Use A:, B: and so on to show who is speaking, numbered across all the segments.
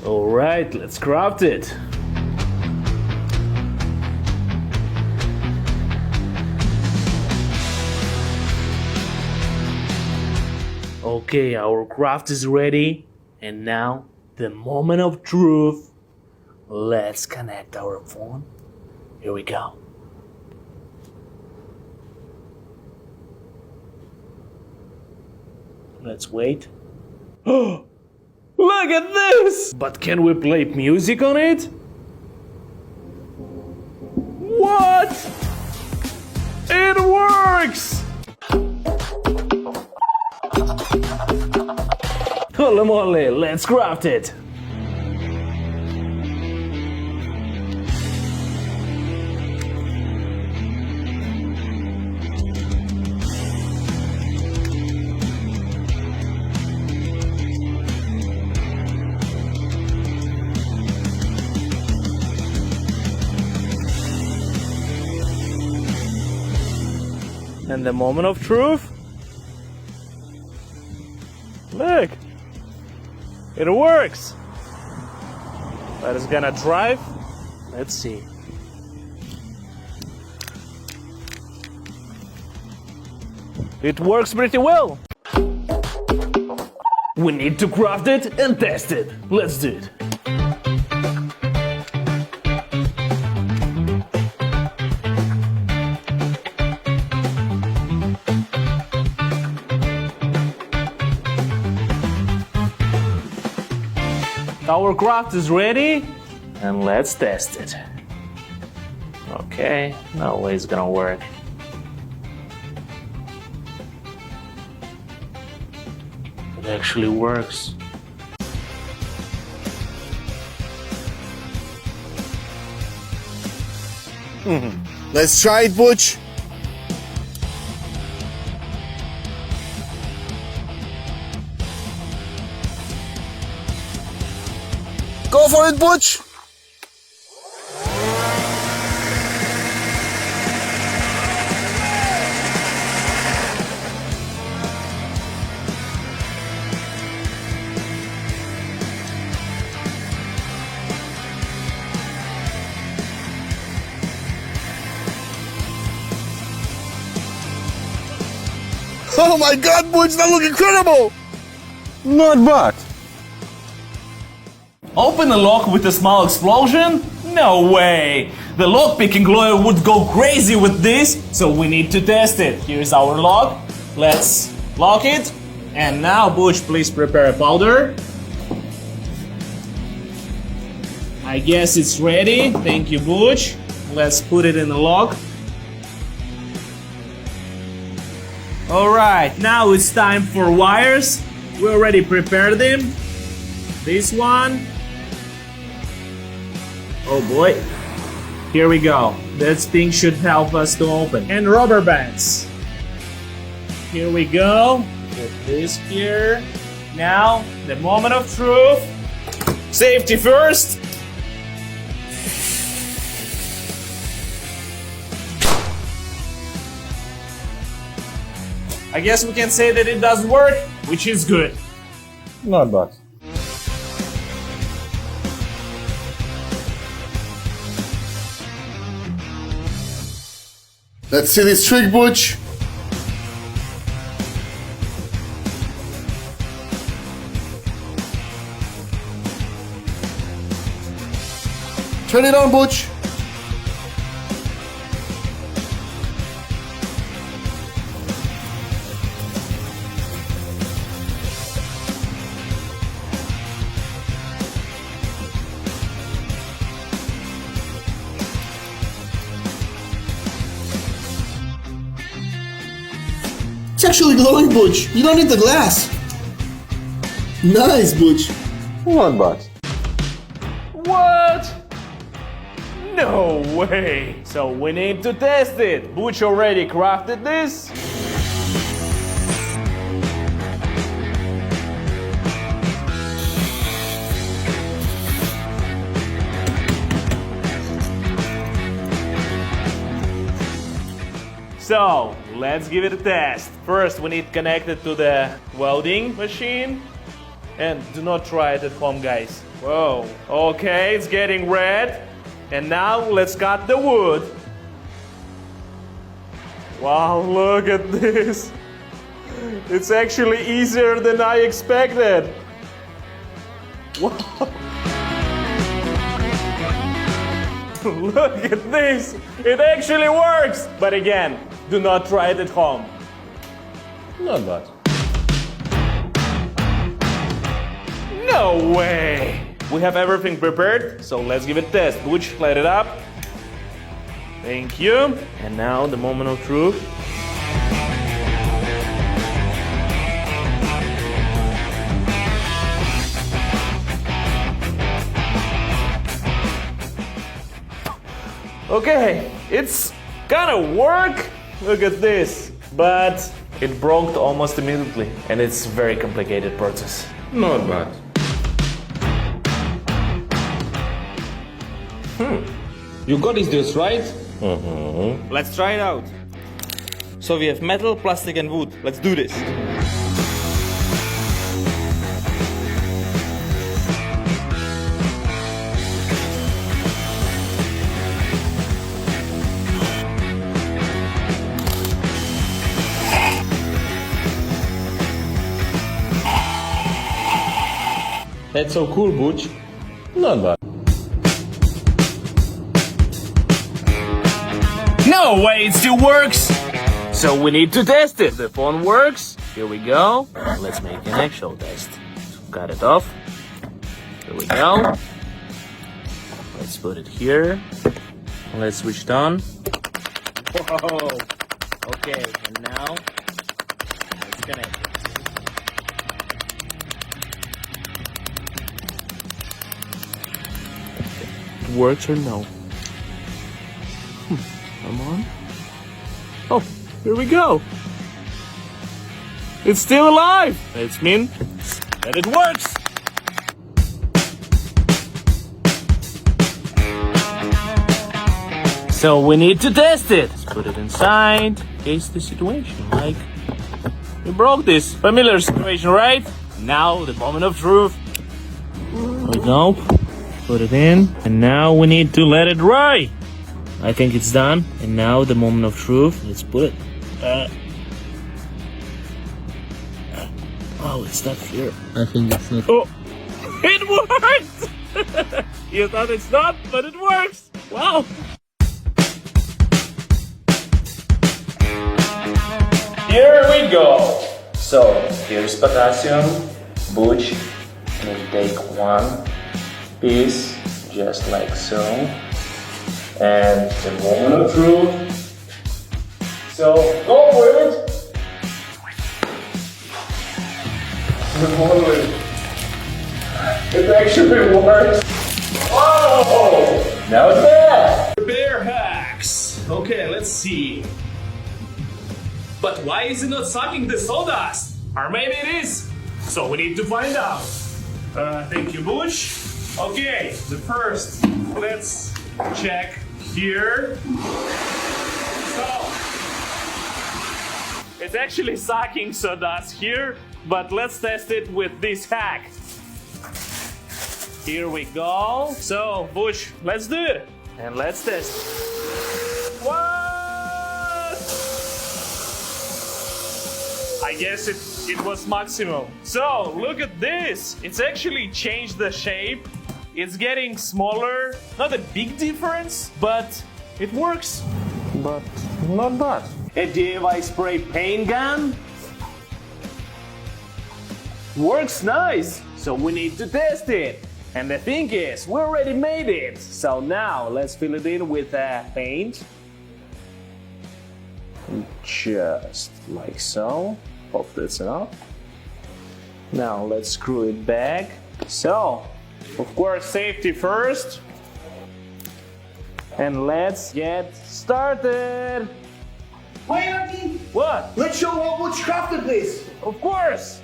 A: Alright, let's craft it. Okay, our craft is ready. And now, the moment of truth. Let's connect our phone. Here we go. Let's wait. Oh! Look at this! But can we play music on it? What? It works! Holy moly, let's craft it! And the moment of truth? Look! It works! But it's gonna drive? Let's see. It works pretty well! We need to craft it and test it. Let's do it. Our craft is ready, and let's test it. Okay, no way it's gonna work. It actually works.
B: Let's try it, Butch. Go for it, Butch! Oh my God, Butch, that looks incredible!
C: Not bad.
A: Open a lock with a small explosion? No way! The lock picking lawyer would go crazy with this, so we need to test it. Here's our lock. Let's lock it. And now, Butch, please prepare a powder. I guess it's ready. Thank you, Butch. Let's put it in the lock. Alright, now it's time for wires. We already prepared them. This one. Oh boy. Here we go. This thing should help us to open. And rubber bands. Here we go. Put this here. Now, the moment of truth. Safety first. I guess we can say that it does work, which is good.
C: Not bad.
B: Let's see this trick, Butch. Turn it on, Butch. It's actually glowing, Butch. You don't need the glass. Nice, Butch.
C: Not bad.
A: What? No way! So we need to test it. Butch already crafted this. So, let's give it a test. First, we need to connect it to the welding machine. And do not try it at home, guys. Whoa. Okay, it's getting red. And now let's cut the wood. Wow, look at this. It's actually easier than I expected. Wow. Look at this. It actually works. But again, do not try it at home.
C: Not bad.
A: No way! We have everything prepared, so let's give it a test. Butch, light it up. Thank you. And now the moment of truth. Okay, it's gonna work. Look at this. But it broke almost immediately, and it's a very complicated process.
C: Not bad.
D: You got this, right?
E: Let's try it out. So we have metal, plastic and wood. Let's do this.
D: That's so cool, Butch.
C: Not bad.
A: No way, it still works! So we need to test it. The phone works. Here we go. Let's make an actual test. Cut it off. Here we go. Let's put it here. Let's switch it on. Whoa! Okay, and now let's connect it. It works or no? Come on. Oh, here we go. It's still alive. That means that it works. So we need to test it. Let's put it inside. Case the situation. Like, we broke this familiar situation, right? Now the moment of truth. Here we go. Put it in. And now we need to let it dry. I think it's done. And now the moment of truth. Let's put it. Oh, it's stuck here.
D: I think it's not.
A: Oh, it worked! You thought it's not, but it works. Wow. Here we go. So here's potassium. Butch will take one piece, just like so. And the moment of truth. So go for it. It actually works. Whoa! Now it's there. Repair hacks. Okay, let's see. But why is it not sucking the sawdust? Or maybe it is. So we need to find out. Thank you, Butch. Okay, the first, let's check here. So, it's actually sucking sawdust here, but let's test it with this hack. Here we go. So, Butch, let's do it. And let's test it. What? I guess it was maximum. So, look at this. It's actually changed the shape. It's getting smaller. Not a big difference, but it works.
C: But not bad.
A: A DIY spray paint gun works nice, so we need to test it. And the thing is, we already made it. So now let's fill it in with paint. Just like so. Hope that's enough. Now let's screw it back. So, of course, safety first. And let's get started.
B: Wait, Artie!
A: What?
B: Let's show what Butch crafted, please.
A: Of course.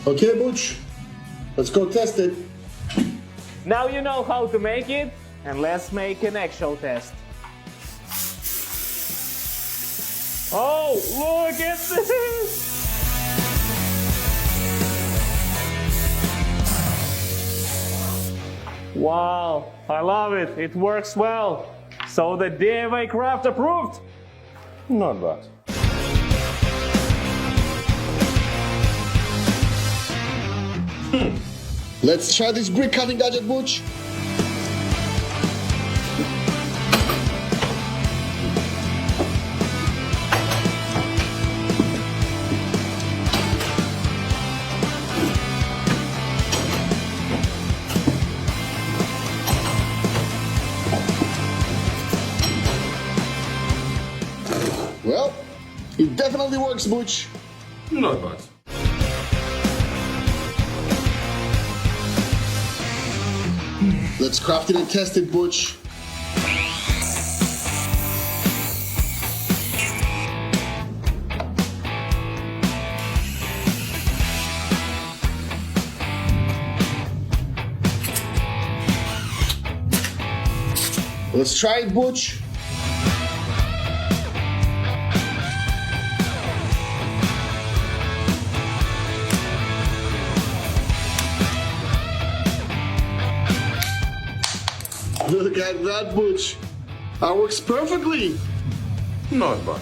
B: Okay, Butch. Let's go test it.
A: Now you know how to make it, and let's make an actual test. Oh, look at this! Wow, I love it. It works well. So the DIY craft approved.
C: Not bad.
B: Let's try this brick cutting gadget, Butch. Well, it definitely works, Butch.
C: Not bad.
B: Let's craft it and test it, Butch. Let's try it, Butch. Look at that, Butch. That works perfectly.
C: Not bad.